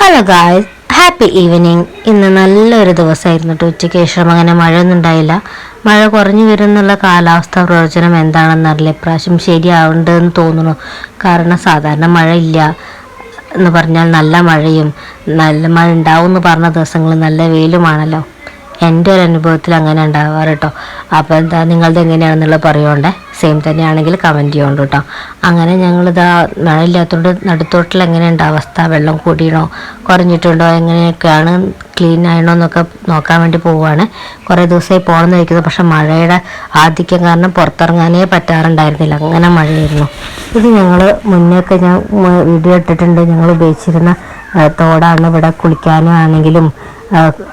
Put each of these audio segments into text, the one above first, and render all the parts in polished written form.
Hello guys, happy evening. ഇന്ന് നല്ലൊരു ദിവസമായിരുന്നു കേട്ടോ. ഉച്ചയ്ക്ക് ശേഷം അങ്ങനെ മഴയൊന്നും ഉണ്ടായില്ല. മഴ കുറഞ്ഞു വരുന്നുള്ള കാലാവസ്ഥ പ്രവചനം എന്താണെന്നറിയില്ല. ഇപ്രാവശ്യം ശരിയാവുണ്ടെന്ന് തോന്നുന്നു. കാരണം സാധാരണ മഴ ഇല്ല എന്ന് പറഞ്ഞാൽ നല്ല മഴയും, നല്ല മഴ ഉണ്ടാവും എന്ന് പറഞ്ഞ ദിവസങ്ങളിൽ നല്ല വെയിലുമാണല്ലോ. എൻ്റെ ഒരു അനുഭവത്തിൽ അങ്ങനെ ഉണ്ടാവാറ് കേട്ടോ. അപ്പോൾ എന്താ നിങ്ങളുടെ എങ്ങനെയാണെന്നുള്ളത് പറയുകൊണ്ടേ. സെയിം തന്നെയാണെങ്കിൽ കമൻറ്റ് ചെയ്യുന്നുണ്ട് കേട്ടോ. അങ്ങനെ ഞങ്ങളിതാ മഴ ഇല്ലാത്തതുകൊണ്ട് നടുത്തോട്ടിൽ എങ്ങനെയുണ്ട് അവസ്ഥ, വെള്ളം കൂടിയണോ കുറഞ്ഞിട്ടുണ്ടോ, എങ്ങനെയൊക്കെയാണ്, ക്ലീൻ ആയണോ എന്നൊക്കെ നോക്കാൻ വേണ്ടി പോവുകയാണ്. കുറേ ദിവസമായി പോകണമെന്ന് വയ്ക്കുന്നത്, പക്ഷെ മഴയുടെ ആധിക്യം കാരണം പുറത്തിറങ്ങാനേ പറ്റാറുണ്ടായിരുന്നില്ല. അങ്ങനെ മഴയായിരുന്നു. ഇത് ഞങ്ങൾ മുന്നേയൊക്കെ ഞാൻ വീഡിയോ ഇട്ടിട്ടുണ്ട്. ഞങ്ങൾ ഉപയോഗിച്ചിരുന്ന തോടാണ്. ഇവിടെ കുളിക്കാനാണെങ്കിലും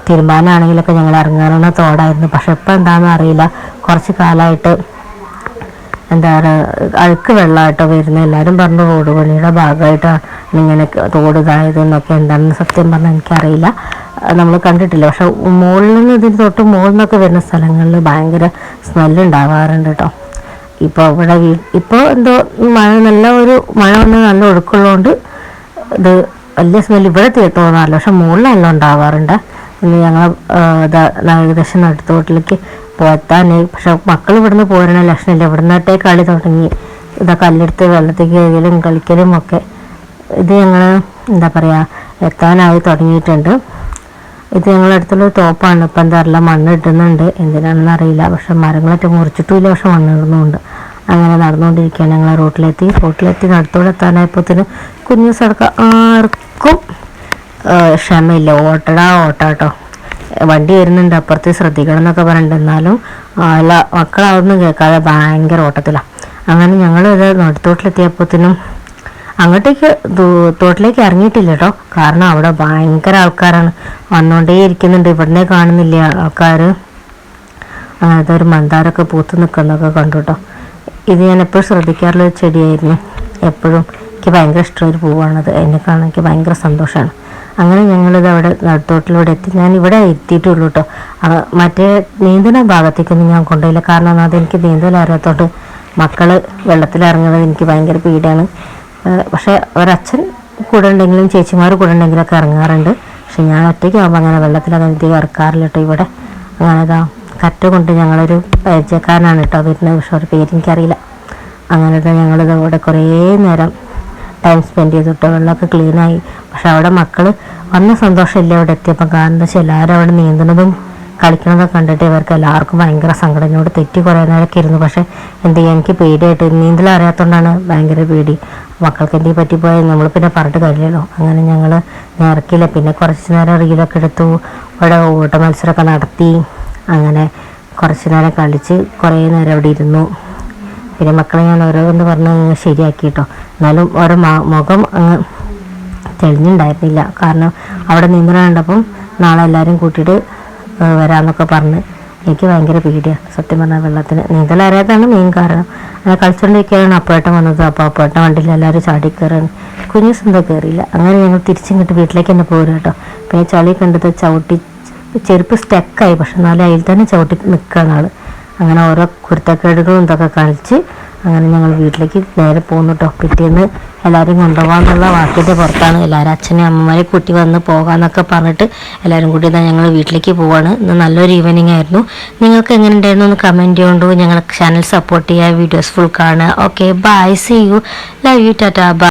തിരുമ്പാനാണെങ്കിലൊക്കെ ഞങ്ങൾ ഇറങ്ങാറുള്ള തോടായിരുന്നു. പക്ഷെ ഇപ്പം എന്താണെന്ന് അറിയില്ല, കുറച്ച് കാലമായിട്ട് എന്താ പറയുക, അഴുക്ക് വെള്ളമായിട്ടോ വരുന്നത്. എല്ലാവരും പറഞ്ഞു റോഡ് പണിയുടെ ഭാഗമായിട്ടാണ് ഇങ്ങനെ തോട് ഇതായതെന്നൊക്കെ. എന്താണെന്ന് സത്യം പറഞ്ഞാൽ എനിക്കറിയില്ല, നമ്മൾ കണ്ടിട്ടില്ല. പക്ഷെ മുകളിൽ നിന്ന് ഇതിന് തൊട്ട് മുകളിൽ നിന്നൊക്കെ വരുന്ന സ്ഥലങ്ങളിൽ ഭയങ്കര സ്മെല്ലുണ്ടാവാറുണ്ട് കേട്ടോ. ഇപ്പോൾ ഇവിടെ ഇപ്പോൾ എന്തോ നല്ല ഒരു മഴ വന്ന് നല്ല ഒഴുക്കുള്ളതുകൊണ്ട് ഇത് വലിയ സ്മെല്ല് ഇവിടെ തോന്നാറില്ല. പക്ഷെ മുകളിൽ നല്ല ഉണ്ടാവാറുണ്ട്. ഇന്ന് ഞങ്ങൾ ഏകദേശം നടുത്തോട്ടിലേക്ക് പോത്താനായി. പക്ഷെ മക്കൾ ഇവിടുന്ന് പോരണ ലക്ഷണമില്ല. ഇവിടുന്നേട്ടേ കളി തുടങ്ങി. കല്ലെടുത്ത് വെള്ളത്തേക്ക് കയറലും കളിക്കലും ഒക്കെ. ഇത് ഞങ്ങൾ എന്താ പറയുക, എത്താനായി തുടങ്ങിയിട്ടുണ്ട്. ഇത് ഞങ്ങളടുത്തുള്ള തോപ്പാണ്. ഇപ്പം എന്താ അറിയില്ല, മണ്ണ് ഇടുന്നുണ്ട്, എന്തിനാണെന്ന് അറിയില്ല. പക്ഷെ മരങ്ങളൊക്കെ മുറിച്ചിട്ടുമില്ല, പക്ഷെ മണ്ണ് ഇടുന്നുണ്ട്. അങ്ങനെ നടന്നുകൊണ്ടിരിക്കുകയാണ്. ഞങ്ങൾ റോട്ടിലെത്തി നടുത്തോടെ എത്താനായപ്പോഴത്തേന് കുഞ്ഞു സടക്കം ആർക്കും ക്ഷമയില്ല. ഓട്ടാട്ടോ. വണ്ടി വരുന്നുണ്ട്, അപ്പുറത്ത് ശ്രദ്ധിക്കണം എന്നൊക്കെ പറഞ്ഞിട്ട്, എന്നാലും മക്കളതൊന്നും കേൾക്കാതെ ഭയങ്കര ഓട്ടത്തിലാണ്. അങ്ങനെ ഞങ്ങൾ ഇത് നടുത്തോട്ടിലെത്തിയപ്പോഴത്തേനും അങ്ങോട്ടേക്ക് തോട്ടിലേക്ക് ഇറങ്ങിയിട്ടില്ല കേട്ടോ. കാരണം അവിടെ ഭയങ്കര ആൾക്കാരാണ്, വന്നുകൊണ്ടേ ഇരിക്കുന്നുണ്ട്. ഇവിടുന്നേ കാണുന്നില്ല ആൾക്കാർ. അങ്ങനത്തെ ഒരു മന്ദാരമൊക്കെ പൂത്ത് നിൽക്കുന്നതൊക്കെ കണ്ടു കേട്ടോ. ഇത് ഞാൻ എപ്പോഴും ശ്രദ്ധിക്കാറുള്ള ഒരു ചെടിയായിരുന്നു. എപ്പോഴും എനിക്ക് ഭയങ്കര ഇഷ്ടമൊരു പൂവാണത്. എന്നെ കാണാൻ എനിക്ക് ഭയങ്കര സന്തോഷമാണ്. അങ്ങനെ ഞങ്ങളിത് അവിടെ നടുത്തോട്ടിലൂടെ എത്തി. ഞാൻ ഇവിടെ എത്തിയിട്ടുള്ളൂ കേട്ടോ. മറ്റേ നീന്തണ ഭാഗത്തേക്കൊന്നും ഞാൻ കൊണ്ടുപോയില്ല. കാരണം അതെനിക്ക് നീന്തൽ അറിയാത്തോട്ട് മക്കൾ വെള്ളത്തിലിറങ്ങുന്നത് എനിക്ക് ഭയങ്കര പേടിയാണ്. പക്ഷേ ഒരച്ഛൻ കൂടെ ഉണ്ടെങ്കിലും ചേച്ചിമാർ കൂടെ ഉണ്ടെങ്കിലൊക്കെ ഇറങ്ങാറുണ്ട്. പക്ഷെ ഞാൻ ഒറ്റയ്ക്ക് ആകുമ്പോൾ അങ്ങനെ വെള്ളത്തിലങ്ങനെ ഇറക്കാറില്ല കേട്ടോ. ഇവിടെ അങ്ങനെ കറ്റ കൊണ്ട് ഞങ്ങളൊരു പരിചയക്കാരനാണ് കേട്ടോ വരുന്നത്. പക്ഷെ ഒരു പേര് എനിക്കറിയില്ല. അങ്ങനത്തെ ഞങ്ങളിത് ഇവിടെ കുറേ നേരം ടൈം സ്പെൻഡ് ചെയ്തു കേട്ടോ. വെള്ളമൊക്കെ ക്ലീനായി. പക്ഷെ അവിടെ മക്കൾ വന്ന സന്തോഷമില്ല ഇവിടെ എത്തിയപ്പം. കാരണം എന്താ വെച്ചാൽ എല്ലാവരും അവിടെ നീന്തുന്നതും കളിക്കുന്നതൊക്കെ കണ്ടിട്ട് ഇവർക്ക് എല്ലാവർക്കും ഭയങ്കര സങ്കടം. എന്നോട് തെറ്റി കുറേ നേരമൊക്കെ ഇരുന്നു. പക്ഷെ എന്ത് ചെയ്യാൻ, എനിക്ക് പേടിയായിട്ട്, നീന്തൽ അറിയാത്തതുകൊണ്ടാണ് ഭയങ്കര പേടി. മക്കൾക്ക് എന്തെങ്കിലും പറ്റിപ്പോയാൽ നമ്മൾ പിന്നെ പറഞ്ഞിട്ട് കഴിയല്ലോ. അങ്ങനെ ഞങ്ങൾ ഇറക്കിയില്ല. പിന്നെ കുറച്ച് നേരം റീലൊക്കെ എടുത്തു. ഇവിടെ ഓട്ട മത്സരമൊക്കെ നടത്തി. അങ്ങനെ കുറച്ച് നേരം കളിച്ച് കുറേ നേരം അവിടെ ഇരുന്നു. പിന്നെ മക്കളെ ഞാൻ ഓരോന്ന് പറഞ്ഞ് ശരിയാക്കി കേട്ടോ. എന്നാലും ഓരോ മുഖം അങ്ങ് തെളിഞ്ഞുണ്ടായിരുന്നില്ല. കാരണം അവിടെ നീന്തൽ കണ്ടപ്പം നാളെ എല്ലാവരും കൂട്ടിയിട്ട് വരാമെന്നൊക്കെ പറഞ്ഞ് എനിക്ക് ഭയങ്കര പേടിയാണ് സത്യം പറഞ്ഞാൽ. വെള്ളത്തിന് നീന്തൽ അറിയാത്തതാണ് മെയിൻ കാരണം. അങ്ങനെ കളിച്ചുകൊണ്ടിരിക്കുകയാണ് അപ്പോഴേട്ടൻ വന്നത്. അപ്പോൾ അപ്പോഴേട്ടൻ വണ്ടിയിൽ എല്ലാവരും ചാടി കയറാണ്. കുഞ്ഞു സ്വന്തം കയറിയില്ല. അങ്ങനെ ഞങ്ങൾ തിരിച്ചിങ്ങോട്ട് വീട്ടിലേക്ക് തന്നെ പോരും കേട്ടോ. പിന്നെ ചളി കണ്ടത് ചവിട്ടി ചെരുപ്പ് സ്റ്റക്കായി. പക്ഷെ എന്നാലും അതിൽ തന്നെ ചവിട്ടി നിൽക്കുകയാണ് ആൾ. അങ്ങനെ ഓരോ കുരുത്തക്കേടുകളും ഇതൊക്കെ കളിച്ച് അങ്ങനെ ഞങ്ങൾ വീട്ടിലേക്ക് നേരെ പോകുന്നു കേട്ടോ. പിറ്റേന്ന് എല്ലാവരും കൊണ്ടുപോകാമെന്നുള്ള വാക്കിൻ്റെ പുറത്താണ്. എല്ലാവരും അച്ഛനെയും അമ്മമാരെ കൂട്ടി വന്ന് പോകാമെന്നൊക്കെ പറഞ്ഞിട്ട് എല്ലാവരും കൂടി ഞങ്ങൾ വീട്ടിലേക്ക് പോവാണ്. ഇന്ന് നല്ലൊരു ഈവനിങ് ആയിരുന്നു. നിങ്ങൾക്ക് എങ്ങനെ ഉണ്ടായിരുന്നു എന്ന് കമൻറ്റ് ചെയ്യുകൊണ്ടു. ഞങ്ങൾ ചാനൽ സപ്പോർട്ട് ചെയ്യുക, വീഡിയോസ് ഫുൾ കാണുക. Okay, bye, see you, love you, tata, by.